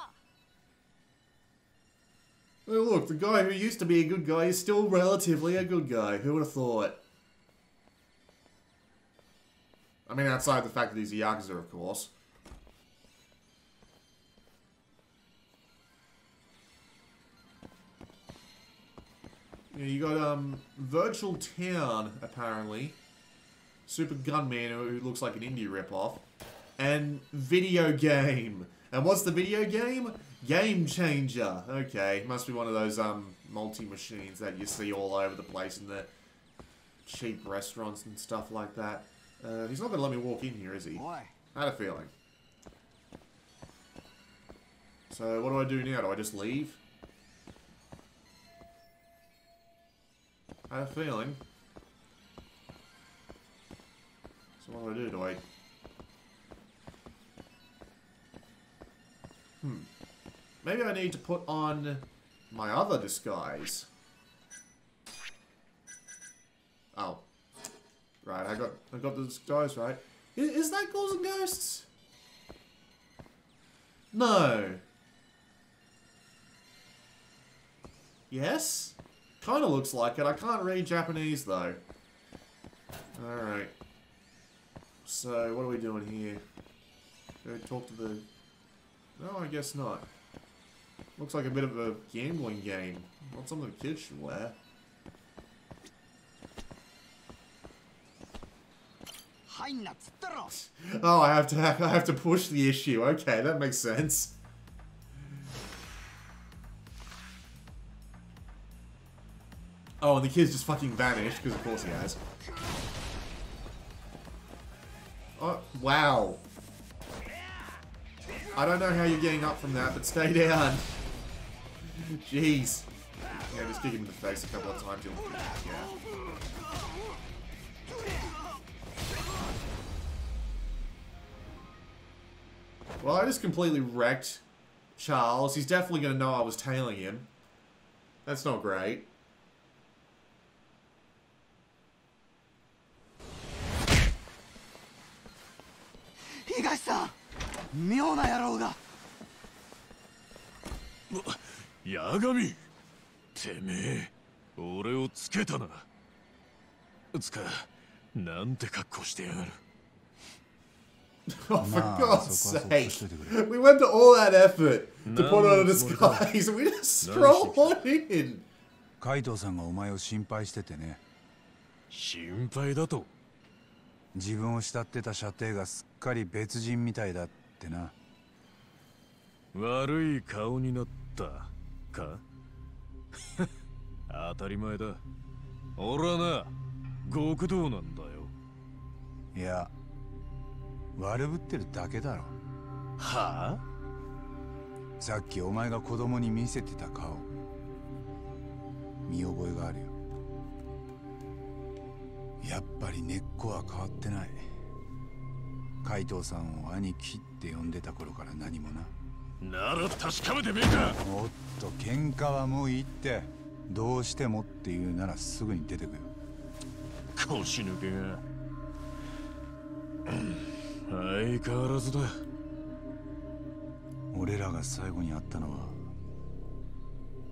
う。Oh look, the guy who used to be a good guy is still relatively a good guy. Who would have thought? I mean, outside the fact that he's a Yakuza, of course. Yeah, you got, Virtual Town, apparently. Super Gunman, who looks like an indie ripoff. And Video Game. And what's the video game? Game Changer. Okay, must be one of those, multi-machines that you see all over the place in the cheap restaurants and stuff like that. He's not gonna let me walk in here, is he? Why? I had a feeling. So, what do I do now? Do I just leave? I had a feeling. So what do? Do I... Maybe I need to put on my other disguise. Oh. Right, I got the disguise right. Is that Ghouls and Ghosts? No. Yes? Kinda looks like it. I can't read Japanese though. Alright. So, what are we doing here? Go talk to the... No, I guess not. Looks like a bit of a gambling game. Not something kids should wear. 入んなっつったろ。 Oh, I have to push the issue. Okay, that makes sense. Oh, and the kid's just fucking vanished, because of course he has. Oh, wow. I don't know how you're getting up from that, but stay down. Jeez. Yeah, just kick him in the face a couple of times. Yeah. Well, I just completely wrecked Charles. He's definitely going to know I was tailing him. That's not great. Higashi-san! 妙な野郎が。八神、てめえ俺をつけたな。つかなんて格好してやがる。Oh, for God's sake. We went to all that effort to put on a disguise and we just stroll on in. カイトさんがお前を心配しててね。心配だと？自分を慕ってた射程がすっかり別人みたいだってな。悪い顔になったか？当たり前だ。俺はな、極道なんだよ。いや、悪ぶってるだけだろ。はあ？さっきお前が子供に見せてた顔、見覚えがあるよ。やっぱり根っこは変わってない。海藤さんを兄貴って呼んでた頃から何もな。なら確かめてみるか。おっと、喧嘩はもういいって。どうしてもっていうならすぐに出てくよ。腰抜けが相変わらずだ。俺らが最後に会ったのは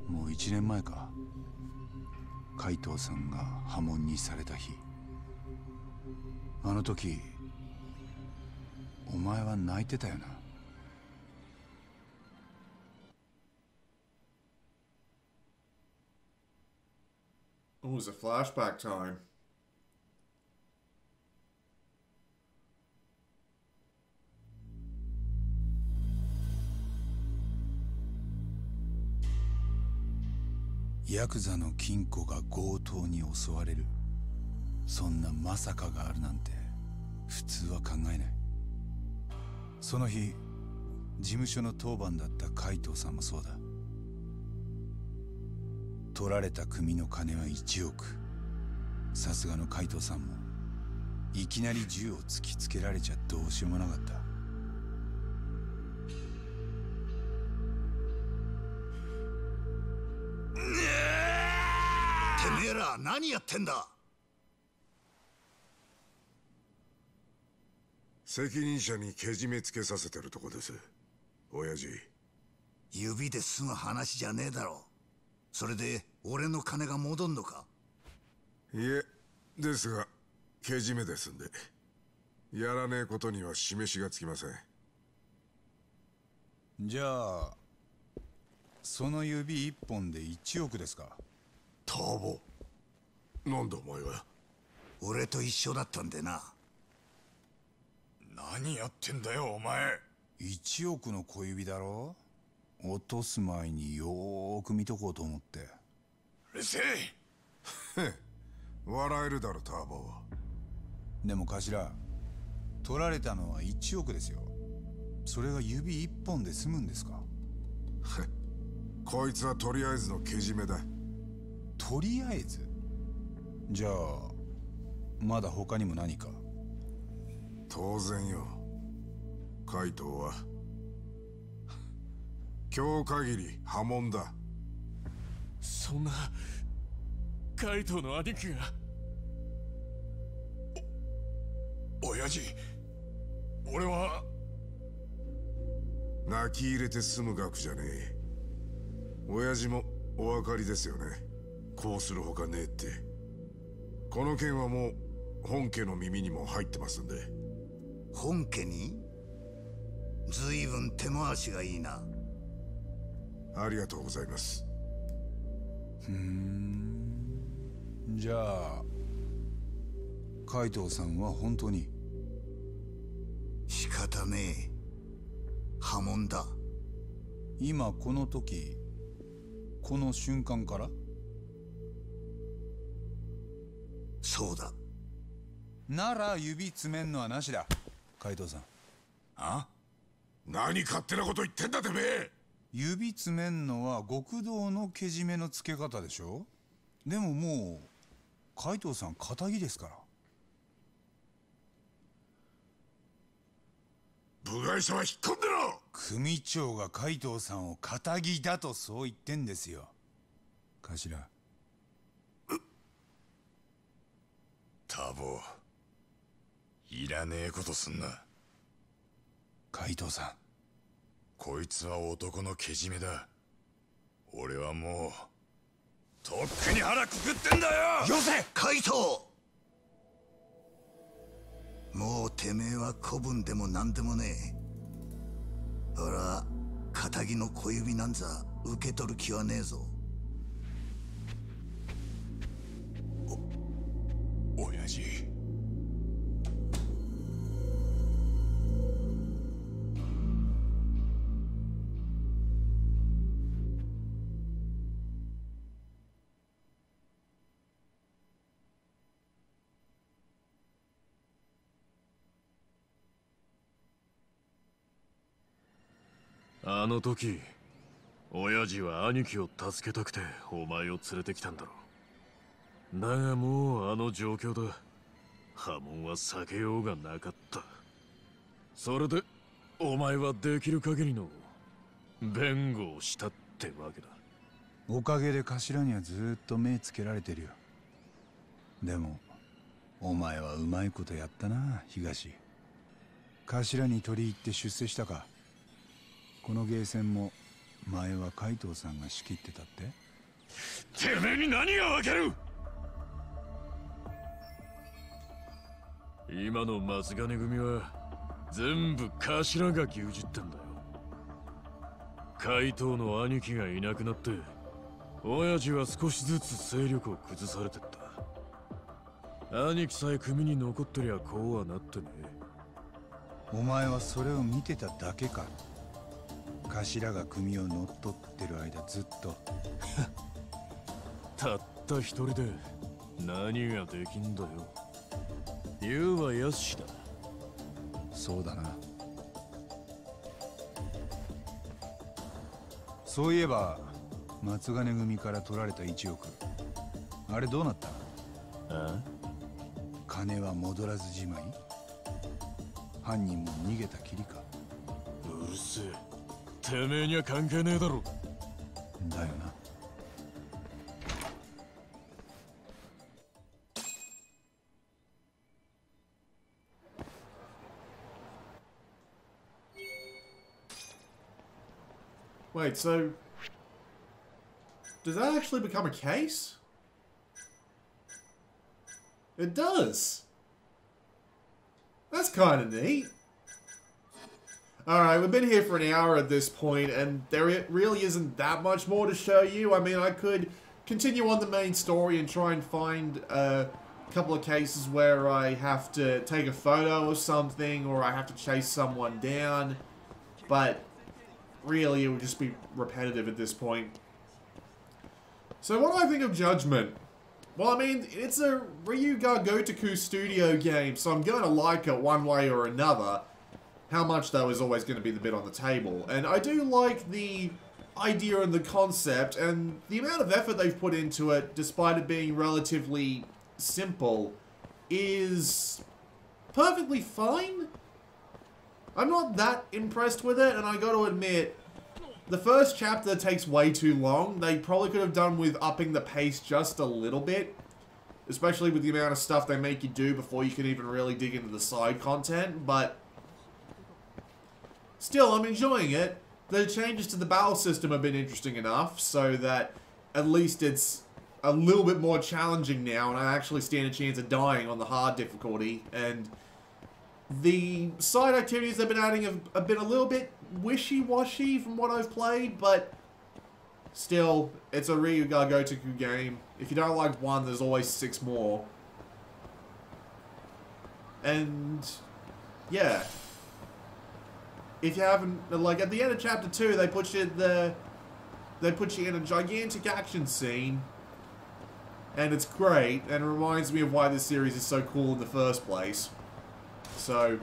もう1年前か。海藤さんが破門にされた日。あの時お前は泣いてたよな。Oh, it was a flashback time. ヤクザの金庫が強盗に襲われる。そんなまさかがあるなんて普通は考えない。その日事務所の当番だった海藤さんもそうだ。取られた組の金は1億。さすがの海藤さんもいきなり銃を突きつけられちゃどうしようもなかった。てめえら何やってんだ。責任者にけじめつけさせてるとこです、親父。指で済む話じゃねえだろ。それで俺の金が戻んのか？いえ、ですがけじめですんで、やらねえことには示しがつきません。じゃあその指一本で1億ですか？ターボ、なんだお前は。俺と一緒だったんでな。何やってんだよお前。1億の小指だろ。落とす前によーく見とこうと思って。うるせえ。笑えるだろターボ。でも頭、取られたのは1億ですよ。それが指1本で済むんですか？こいつはとりあえずのけじめだ。とりあえず？じゃあまだ他にも何か？当然よ。海藤は今日限り破門だ。そんな海藤の兄貴が。親父、俺は。泣き入れて済む額じゃねえ。親父もお分かりですよね。こうするほかねえって。この件はもう本家の耳にも入ってますんで。本家に？ずいぶん手回しがいいな。ありがとうございます。じゃあ海藤さんは本当にさねえ。波紋だ。今この時、この瞬間から？そうだ。なら指詰めんのはなしだ、海藤さん。あ？何勝手なこと言ってんだてめえ。指詰めんのは極道のけじめのつけ方でしょ。でももう海藤さん仇ですから。部外者は引っ込んでろ。組長が海藤さんを仇だとそう言ってんですよ。頭。ターボ、いらねえことすんな。海藤さん、こいつは男のけじめだ。俺はもうとっくに腹くくってんだよ。よせカイト。もうてめえは子分でも何でもねえ。俺は仇の小指なんざ受け取る気はねえぞ。親父。あの時親父は兄貴を助けたくてお前を連れてきたんだろう。だがもうあの状況だ。波紋は避けようがなかった。それでお前はできる限りの弁護をしたってわけだ。おかげで頭にはずっと目つけられてるよ。でもお前はうまいことやったな、東。頭に取り入って出世したか。このゲーセンも前は海藤さんが仕切ってたって。てめえに何がわかる。今の松金組は全部頭が牛耳ってんだよ。海藤の兄貴がいなくなって親父は少しずつ勢力を崩されてった。兄貴さえ組に残ってりゃこうはなってねえ。お前はそれを見てただけか。頭が組を乗っ取ってる間ずっとたった一人で何ができんだよ。言うはやすしだ。そうだな。そういえば松金組から取られた1億、あれどうなった？あ？金は戻らずじまい？犯人も逃げたきりか？うるせえ。てめえには関係ねえだろ。だよな。Wait, so does that actually become a case? It does. That's kind of neat. Alright, we've been here for an hour at this point, and there really isn't that much more to show you. I mean, I could continue on the main story and try and find a couple of cases where I have to take a photo or something, or I have to chase someone down, but really it would just be repetitive at this point. So what do I think of Judgment? Well, I mean, it's a Ryuga Gotoku studio game, so I'm going to like it one way or another. How much, though, is always going to be the bit on the table. And I do like the idea and the concept, and the amount of effort they've put into it, despite it being relatively simple, is perfectly fine. I'm not that impressed with it, and I got to admit, the first chapter takes way too long. They probably could have done with upping the pace just a little bit, especially with the amount of stuff they make you do before you can even really dig into the side content, but still, I'm enjoying it. The changes to the battle system have been interesting enough, so that at least it's a little bit more challenging now, and I actually stand a chance of dying on the hard difficulty, and the side activities they've been adding have been a little bit wishy-washy from what I've played, but still, it's a Ryuga Gotoku game. If you don't like one, there's always 6 more. And yeah. if you haven't, like, at the end of chapter 2, they put you in a gigantic action scene, and it's great, and it reminds me of why this series is so cool in the first place. So,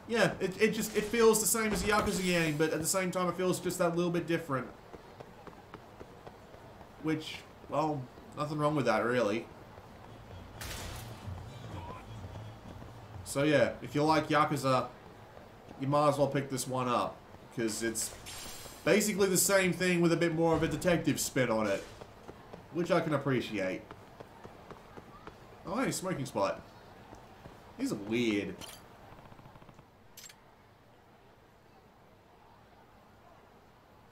yeah, it feels the same as a Yakuza game, but at the same time it feels just that little bit different. Which, well, nothing wrong with that, really. So yeah, if you like Yakuza, you might as well pick this one up, because it's basically the same thing with a bit more of a detective spin on it, which I can appreciate. Oh, hey, smoking spot. These are weird.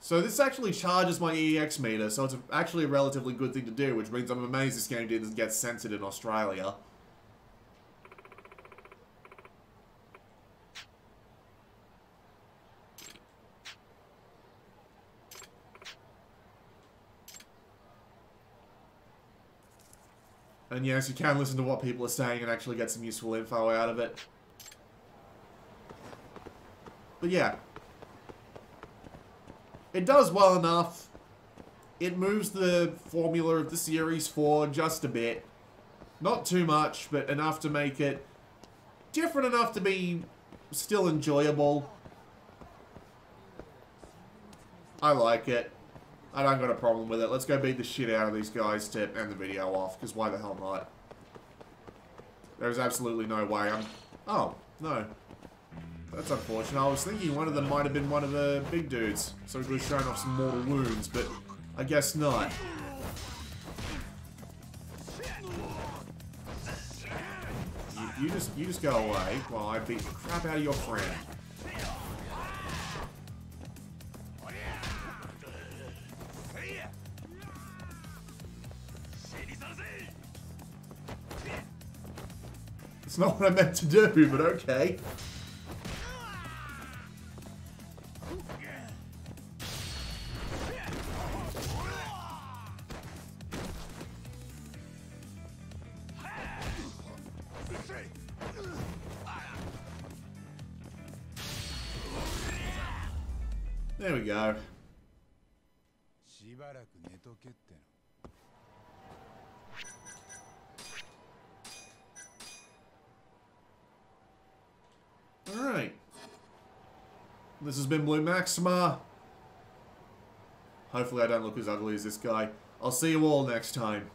So this actually charges my EX meter, so it's actually a relatively good thing to do, which means I'm amazed this game didn't get censored in Australia. And yes, you can listen to what people are saying and actually get some useful info out of it. But yeah. It does well enough. It moves the formula of the series forward just a bit. Not too much, but enough to make it different enough to be still enjoyable. I like it. I don't got a problem with it. Let's go beat the shit out of these guys to end the video off, because why the hell not? There's absolutely no way I'm... Oh, no. That's unfortunate. I was thinking one of them might have been one of the big dudes, so he was showing off some mortal wounds, but I guess not. You just go away while I beat the crap out of your friend. It's not what I meant to do, but okay. There we go. Alright. This has been Blue Maxima. Hopefully I don't look as ugly as this guy. I'll see you all next time.